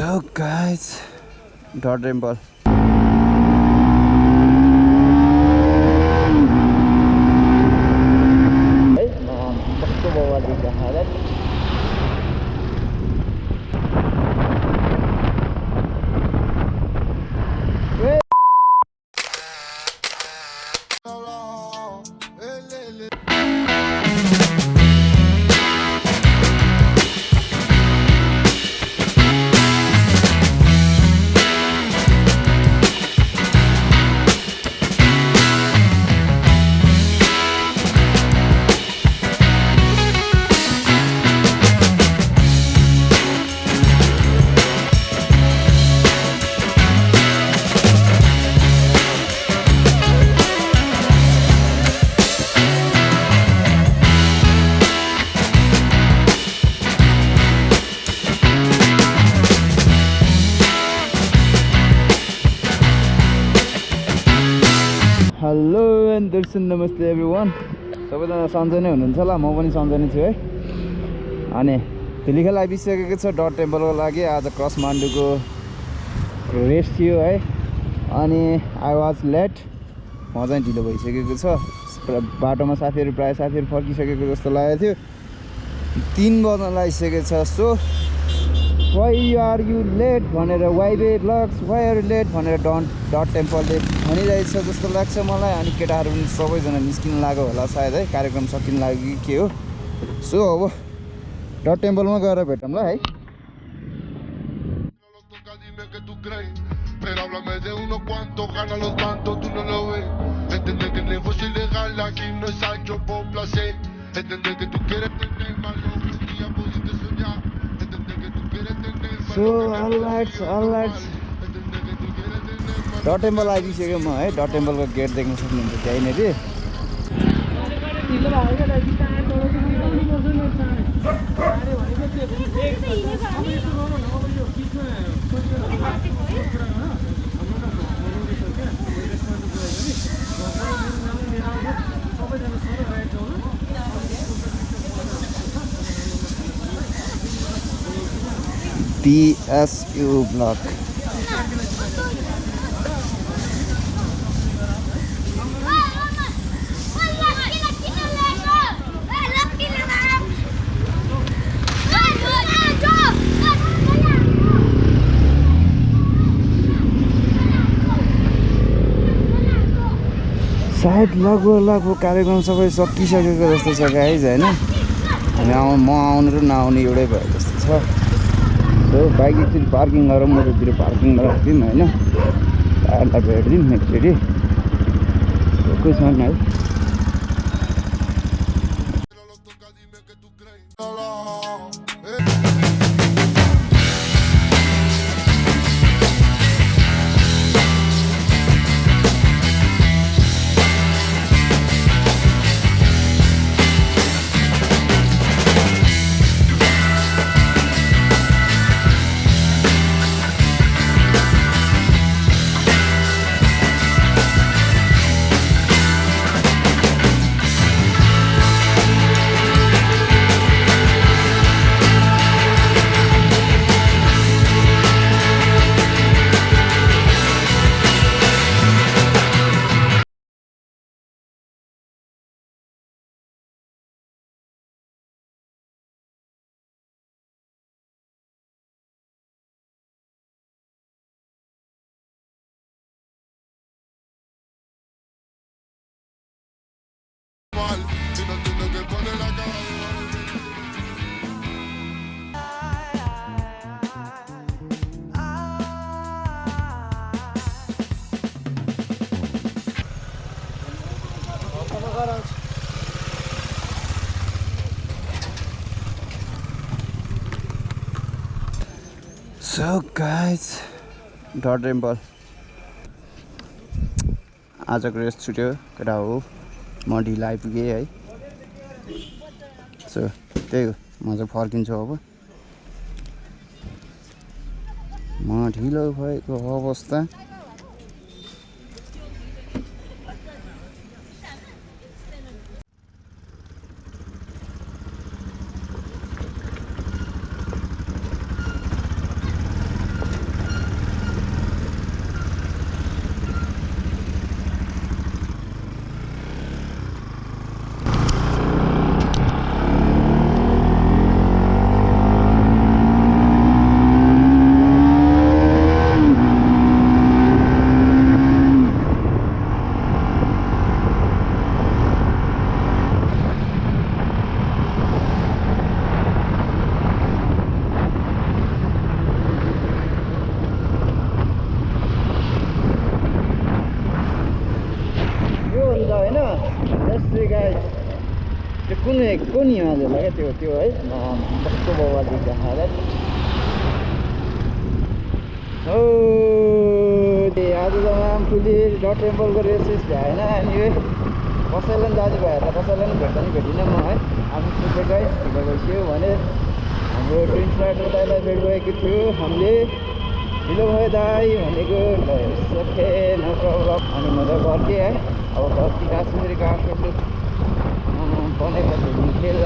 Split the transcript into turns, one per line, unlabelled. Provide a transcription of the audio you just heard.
So guys, Dirttemple. Hello and namaste everyone. सबैजना सन्चै नै हुनुहुन्छ होला, म पनि सन्चै नै छु है। अनि ढिलिखेल आइसकेको छ डर्टटेम्पलको लागि। आज क्रसमान्डुको रेस थियो है। अनि आई वाज लेट, म चाहिँ ढिलो भइसकेको छ। बाटोमा प्राय साथीहरू फर्किसकेको जस्तो लागेको थियो। 3 बज्न लागिसकेको छ। So why are you late भनेर Wåib blogs why are you late भनेर डर्टटेम्पलले भनिरहेछ जस्तो लाग्छ मलाई। अनि केटाहरू पनि सबैजना निस्किन लाग्यो होला सायद है, कार्यक्रम सकिन लाग्यो कि के हो। सो अब डर्टटेम्पलमा गएर भेटौँ ल है। So alright. डर्टटेम्पल आइसक्यो म है। डर्टटेम्पलको गेट देख्न सक्नुहुन्छ त्यहीँनेरि। BSU block. सायद लगभग कार्यक्रम सबै सकिसकेको जस्तो छ गाइज होइन। हामी म आउनु र नआउनु एउटै भयो जस्तो छ। सो बाइक एकचोटि पार्किङ गरेर मोटोतिर पार्किङमा राखिदिउँ होइन। टायरलाई भेटिदिउँ एकचोटि। कोही छैन है। So guys, Dirttemple आजको रेस छुट्यो केटा हो। म ढिलो आइपुगेँ है। सो त्यही हो, म चाहिँ फर्किन्छु अब। म ढिलो भएको अवस्था। यसै गाई त्यो कुन हिमालय होला क्या त्यो है कस्तो बाबा देख्दा हो आज त मामफुली डट टेम्पलको रेसेस भएन अनि कसैलाई पनि दाजुभाइहरूलाई कसैलाई पनि भेटिनँ म है आफ्नो सुकेकै ढिलो भइसक्यो भने हाम्रो ट्विन्स राइडर दाइलाई भेट भएको थियो हामीले ढिलो भयो दाई भनेको सके नो प्रब्लम अनि म त फर्केँ है अब कति काश्मीरी काठमाडौँ बनेको खेल